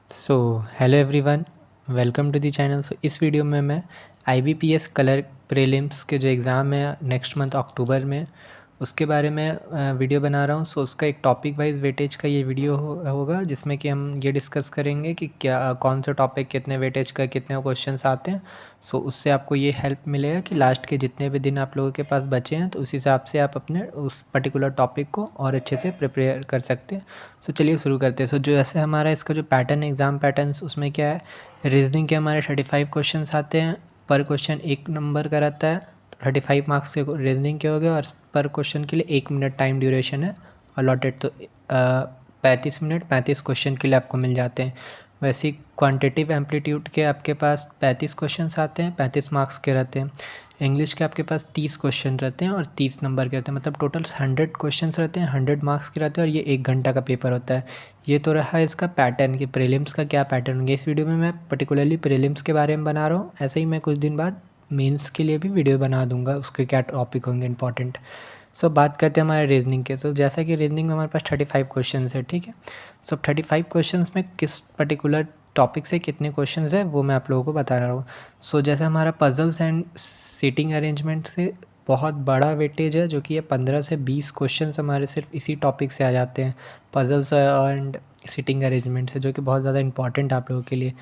So hello everyone, welcome to the channel. So इस video में मैं IBPS कलर प्रीलिम्स के जो एग्ज़ाम है नेक्स्ट मंथ अक्टूबर में, उसके बारे में वीडियो बना रहा हूँ। सो उसका एक टॉपिक वाइज वेटेज का ये वीडियो होगा जिसमें कि हम ये डिस्कस करेंगे कि क्या कौन सा टॉपिक कितने वेटेज का कितने क्वेश्चंस आते हैं। सो उससे आपको ये हेल्प मिलेगा कि लास्ट के जितने भी दिन आप लोगों के पास बचे हैं तो उस हिसाब से आप अपने उस पर्टिकुलर टॉपिक को और अच्छे से प्रिपेयर कर सकते हैं। सो चलिए शुरू करते हैं। सो जो ऐसे हमारा इसका जो पैटर्न एग्ज़ाम पैटर्न्स उसमें क्या है, रीजनिंग के हमारे 35 क्वेश्चंस आते हैं। पर क्वेश्चन 1 नंबर का रहता है, 35 मार्क्स के रीजनिंग के हो गए और पर क्वेश्चन के लिए 1 मिनट टाइम ड्यूरेशन है अलॉटेड। तो 35 मिनट 35 क्वेश्चन के लिए आपको मिल जाते हैं। वैसे ही क्वांटिटिव एम्पलीट्यूड के आपके पास 35 क्वेश्चंस आते हैं, 35 मार्क्स के रहते हैं। इंग्लिश के आपके पास 30 क्वेश्चन रहते हैं और 30 नंबर के रहते हैं, मतलब टोटल 100 क्वेश्चंस रहते हैं, 100 मार्क्स के रहते हैं और ये 1 घंटा का पेपर होता है। ये तो रहा इसका पैटर्न कि प्रीलिम्स का क्या पैटर्न होंगे। इस वीडियो में मैं पर्टिकुलरली प्रीलिम्स के बारे में बना रहा हूँ, ऐसे ही मैं कुछ दिन बाद मेंस के लिए भी वीडियो बना दूंगा, उसके क्या टॉपिक होंगे इंपॉर्टेंट। सो बात करते हैं हमारे रीजनिंग के। तो जैसा कि रीजनिंग में हमारे पास 35 क्वेश्चन है, ठीक है। सो 35 क्वेश्चन में किस पर्टिकुलर टॉपिक से कितने क्वेश्चन है वो मैं आप लोगों को बता रहा हूँ। सो जैसे हमारा पजल्स एंड सीटिंग अरेंजमेंट से बहुत बड़ा वेटेज है, जो कि ये 15 से 20 क्वेश्चन हमारे सिर्फ इसी टॉपिक से आ जाते हैं, पजल्स एंड सीटिंग अरेंजमेंट से, जो कि बहुत ज़्यादा इंपॉर्टेंट आप लोगों के लिए।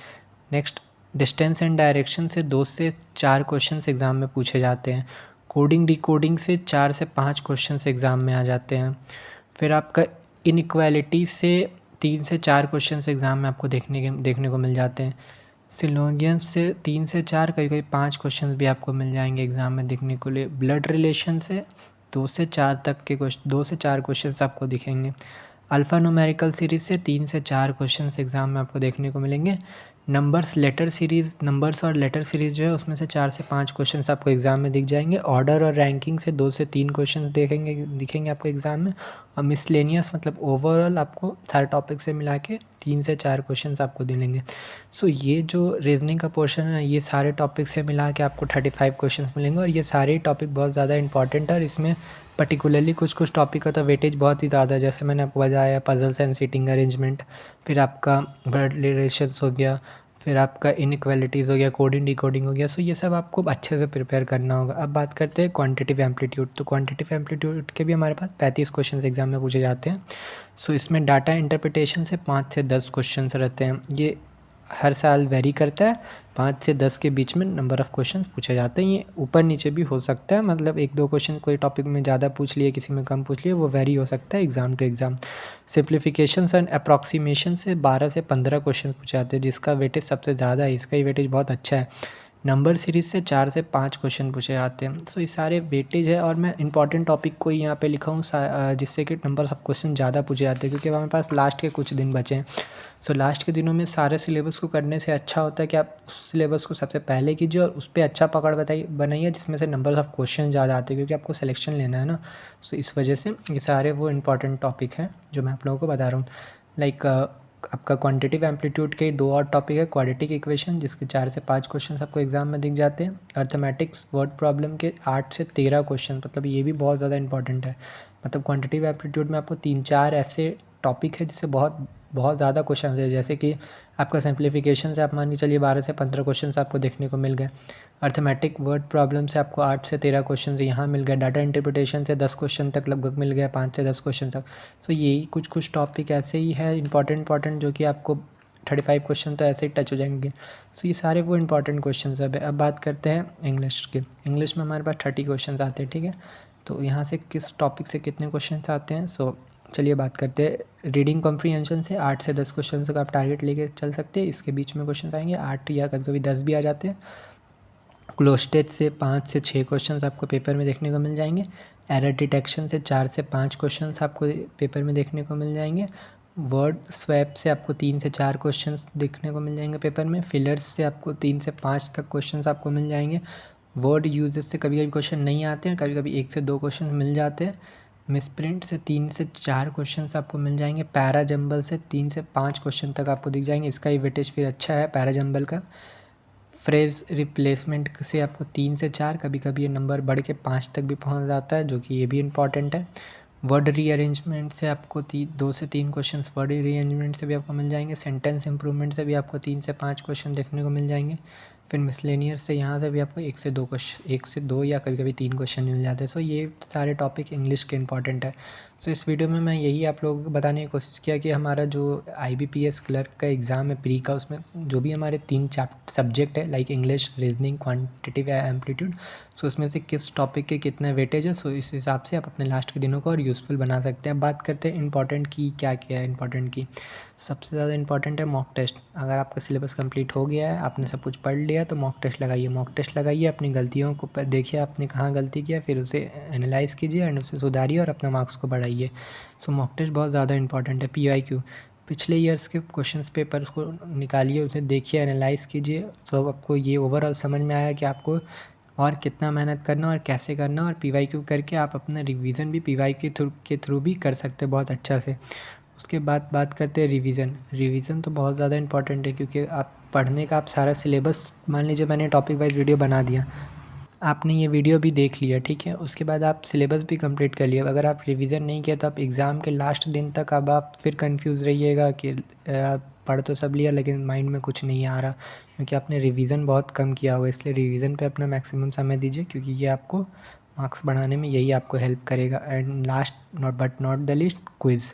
नेक्स्ट, डिस्टेंस एंड डायरेक्शन से 2 से 4 क्वेश्चन एग्ज़ाम में पूछे जाते हैं। कोडिंग डिकोडिंग से 4 से 5 क्वेश्चन एग्ज़ाम में आ जाते हैं। फिर आपका इनइक्वालिटी से 3 से 4 क्वेश्चन एग्ज़ाम में आपको देखने को मिल जाते हैं। सिलोगियंस से 3 से 4, कभी कभी 5 क्वेश्चन भी आपको मिल जाएंगे एग्ज़ाम में देखने को लिए। ब्लड रिलेशन से 2 से 4 तक के 2 से 4 क्वेश्चन आपको दिखेंगे। अल्फ़ा न्यूमेरिकल सीरीज़ से 3 से 4 क्वेश्चन एग्ज़ाम में आपको देखने को मिलेंगे। नंबर्स लेटर सीरीज़, नंबर्स और लेटर सीरीज़ जो है उसमें से 4 से 5 क्वेश्चन आपको एग्ज़ाम में दिख जाएंगे। ऑर्डर और रैंकिंग से 2 से 3 क्वेश्चन दिखेंगे आपको एग्ज़ाम में। और मिसलेनियस मतलब ओवरऑल आपको सारे टॉपिक से मिला के 3 से 4 क्वेश्चन आपको मिलेंगे। सो ये जो रीजनिंग का पोर्शन है, ये सारे टॉपिक से मिला के आपको 35 क्वेश्चन मिलेंगे और ये सारे टॉपिक बहुत ज़्यादा इंपॉर्टेंट है। और इसमें पर्टिकुलरली कुछ टॉपिक का तो वेटेज बहुत ही ज़्यादा है, जैसे मैंने आपको बताया पजल्स एंड सीटिंग अरेंजमेंट, फिर आपका ब्लड रिलेशंस हो गया, फिर आपका इनइक्वालिटीज़ हो गया, कोडिंग डिकोडिंग हो गया। सो ये सब आपको अच्छे से प्रिपेयर करना होगा। अब बात करते हैं क्वांटिटिव एम्पलीट्यूड। तो क्वांटिटिव एम्पलीट्यूड के भी हमारे पास 35 क्वेश्चन एग्जाम में पूछे जाते हैं। सो इसमें डाटा इंटरप्रिटेशन से 5 से 10 क्वेश्चन रहते हैं। ये हर साल वेरी करता है, 5 से 10 के बीच में नंबर ऑफ़ क्वेश्चन पूछे जाते हैं। ये ऊपर नीचे भी हो सकता है, मतलब 1-2 क्वेश्चन कोई टॉपिक में ज़्यादा पूछ लिए, किसी में कम पूछ लिए, वो वेरी हो सकता है exam to exam. Simplifications and approximation से 12 से 15 क्वेश्चन पूछे जाते हैं, जिसका वेटेज सबसे ज़्यादा है, इसका ही वेटेज बहुत अच्छा है। नंबर सीरीज़ से 4 से 5 क्वेश्चन पूछे जाते हैं। सो ये सारे वेटेज है और मैं इंपॉर्टेंट टॉपिक को यहाँ पे लिखा हूँ जिससे कि नंबर ऑफ़ क्वेश्चन ज़्यादा पूछे जाते हैं, क्योंकि हमारे पास लास्ट के कुछ दिन बचे हैं। सो लास्ट के दिनों में सारे सिलेबस को करने से अच्छा होता है कि आप उस सिलेबस को सबसे पहले कीजिए और उस पर अच्छा पकड़ बनाइए, जिसमें से नंबर ऑफ़ क्वेश्चन ज़्यादा आते हैं, क्योंकि आपको सिलेक्शन लेना है ना। सो इस वजह से ये सारे वो इंपॉर्टेंट टॉपिक हैं जो मैं आप लोगों को बता रहा हूँ। लाइक आपका क्वांटिटिव एम्पलीट्यूड के 2 और टॉपिक है, क्वाड्रेटिक इक्वेशन, जिसके 4 से 5 क्वेश्चन आपको एग्जाम में दिख जाते हैं। अर्थमेटिक्स वर्ड प्रॉब्लम के 8 से 13 क्वेश्चन, मतलब ये भी बहुत ज़्यादा इंपॉर्टेंट है। मतलब क्वांटिटिव एप्टीट्यूड में आपको 3-4 ऐसे टॉपिक है जिससे बहुत बहुत ज़्यादा क्वेश्चन है, जैसे कि आपका सिंप्लीफिकेशन से आप मान के चलिए 12 से 15 क्वेश्चन आपको देखने को मिल गए। अर्थमेटिक वर्ड प्रॉब्लम से आपको 8 से 13 क्वेश्चन यहाँ मिल गए। डाटा इंटरप्रिटेशन से 10 क्वेश्चन तक लगभग मिल गया, 5 से 10 क्वेश्चन तक। सो यही कुछ टॉपिक ऐसे ही है इंपॉर्टेंट जो कि आपको 35 क्वेश्चन तो ऐसे ही टच हो जाएंगे। सो ये सारे वो इंपॉर्टेंट क्वेश्चन अब बात करते हैं इंग्लिश के। इंग्लिश में हमारे पास 30 क्वेश्चन आते हैं, ठीक है। तो यहाँ से किस टॉपिक से कितने क्वेश्चन आते हैं, सो चलिए बात करते हैं। रीडिंग कॉम्प्रीहेंशन से 8 से 10 क्वेश्चन का आप टारगेट लेके चल सकते हैं, इसके बीच में क्वेश्चन आएंगे, 8 या कभी कभी 10 भी आ जाते हैं। क्लोस्टेज से 5 से 6 क्वेश्चन आपको पेपर में देखने को मिल जाएंगे। एरर डिटेक्शन से 4 से 5 क्वेश्चन आपको पेपर में देखने को मिल जाएंगे। वर्ड स्वैप से आपको 3 से 4 क्वेश्चन देखने को मिल जाएंगे पेपर में। फिलर्स से आपको 3 से 5 तक क्वेश्चन आपको मिल जाएंगे। वर्ड यूजेस से कभी कभी क्वेश्चन नहीं आते हैं, कभी कभी 1 से 2 क्वेश्चन मिल जाते हैं। मिसप्रिंट से 3 से 4 क्वेश्चन आपको मिल जाएंगे। पैरा जंबल से 3 से 5 क्वेश्चन तक आपको दिख जाएंगे, इसका ही वेटेज फिर अच्छा है पैरा जंबल का। फ्रेज रिप्लेसमेंट से आपको 3 से 4, कभी कभी ये नंबर बढ़ के 5 तक भी पहुंच जाता है, जो कि ये भी इम्पॉर्टेंट है। वर्ड रीअरेंजमेंट से आपको 2 से 3 क्वेश्चंस वर्ड रीअरेंजमेंट से भी आपको मिल जाएंगे। सेंटेंस इंप्रूवमेंट से भी आपको 3 से 5 क्वेश्चन देखने को मिल जाएंगे। फिर मिसलेनियस से यहाँ से भी आपको 1 से 2 या कभी कभी 3 क्वेश्चन मिल जाते हैं। सो ये सारे टॉपिक इंग्लिश के इंपॉर्टेंट है। सो इस वीडियो में मैं यही आप लोगों को बताने की कोशिश किया कि हमारा जो IBPS क्लर्क का एग्ज़ाम है प्री का, उसमें जो भी हमारे 3 सब्जेक्ट है लाइक इंग्लिश, रीजनिंग, क्वान्टिटेटिव या एम्पलीट्यूड, सो उसमें से किस टॉपिक के कितने वेटेज है, सो इस हिसाब से आप अपने लास्ट के दिनों को और यूज़फुल बना सकते हैं। बात करते हैं इंपॉर्टेंट की, क्या क्या है इंपॉर्टेंट की। सबसे ज़्यादा इंपॉर्टेंट है मॉक टेस्ट। अगर आपका सिलेबस कंप्लीट हो गया है, आपने सब कुछ पढ़ लिया, तो मॉक टेस्ट लगाइए। मॉक टेस्ट लगाइए, अपनी गलतियों को देखिए आपने कहाँ गलती किया, फिर उसे एनालाइज़ कीजिए एंड उसे सुधारिए और अपना मार्क्स को बढ़ाइए। सो मॉक टेस्ट बहुत ज़्यादा इंपॉर्टेंट है। PYQ, पिछले ईयर्स के क्वेश्चंस पेपर को निकालिए, उसे देखिए, एनालाइज़ कीजिए, तो आपको ये ओवरऑल समझ में आया कि आपको और कितना मेहनत करना और कैसे करना। और PYQ करके आप अपना रिवीजन भी PYQ के थ्रू भी कर सकते हैं बहुत अच्छा से। उसके बाद बात करते हैं रिवीजन तो बहुत ज़्यादा इंपॉर्टेंट है, क्योंकि आप पढ़ने का आप सारा सिलेबस, मान लीजिए मैंने टॉपिक वाइज वीडियो बना दिया, आपने ये वीडियो भी देख लिया, ठीक है, उसके बाद आप सिलेबस भी कंप्लीट कर लिया। अगर आप रिवीजन नहीं किया तो आप एग्ज़ाम के लास्ट दिन तक अब आप फिर कंफ्यूज रहिएगा कि पढ़ तो सब लिया लेकिन माइंड में कुछ नहीं आ रहा, क्योंकि आपने रिवीजन बहुत कम किया होगा। इसलिए रिवीजन पे अपना मैक्सिमम समय दीजिए, क्योंकि ये आपको मार्क्स बढ़ाने में यही आपको हेल्प करेगा। And last but not the least, quiz.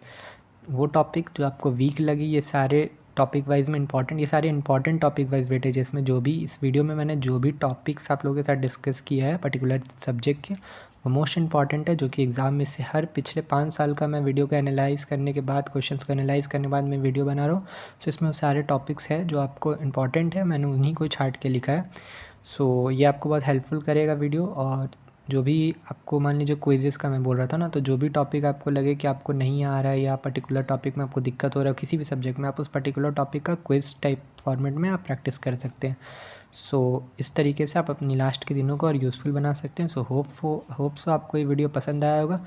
वो टॉपिक जो आपको वीक लगी, ये सारे टॉपिक वाइज में इंपॉर्टेंट, ये सारे इंपॉर्टेंट टॉपिक वाइज वेटेज, इसमें जो भी इस वीडियो में मैंने जो भी टॉपिक्स आप लोगों के साथ डिस्कस किया है पर्टिकुलर सब्जेक्ट के, वो मोस्ट इंपॉर्टेंट है, जो कि एग्ज़ाम में से हर पिछले 5 साल का मैं वीडियो को एनालाइज़ करने के बाद, क्वेश्चंस को एनालाइज़ करने के बाद मैं वीडियो बना रहा हूँ। सो इसमें वो सारे टॉपिक्स हैं जो आपको इंपॉर्टेंट है, मैंने उन्हीं को छाँट के लिखा है। सो ये आपको बहुत हेल्पफुल करेगा वीडियो। और जो भी आपको, मान लीजिए क्विज़ेस का मैं बोल रहा था ना, तो जो भी टॉपिक आपको लगे कि आपको नहीं आ रहा है या पर्टिकुलर टॉपिक में आपको दिक्कत हो रहा है किसी भी सब्जेक्ट में, आप उस पर्टिकुलर टॉपिक का क्विज़ टाइप फॉर्मेट में आप प्रैक्टिस कर सकते हैं। सो इस तरीके से आप अपनी लास्ट के दिनों को और यूज़फुल बना सकते हैं। सो होप सो आपको ये वीडियो पसंद आया होगा।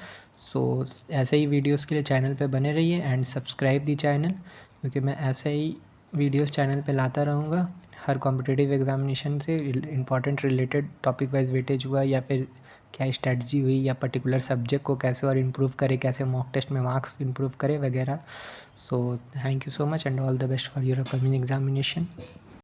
सो ऐसे ही वीडियोज़ के लिए चैनल पर बने रहिए एंड सब्सक्राइब दी चैनल, क्योंकि मैं ऐसे ही वीडियोज़ चैनल पर लाता रहूँगा। हर कॉम्पिटिटिव एग्जामिनेशन से important related topic wise weightage हुआ, या फिर क्या स्ट्रेटजी हुई, या पर्टिकुलर सब्जेक्ट को कैसे और इम्प्रूव करे, कैसे मॉक टेस्ट में मार्क्स इम्प्रूव करे वगैरह। So thank you so much and all the best for your upcoming examination.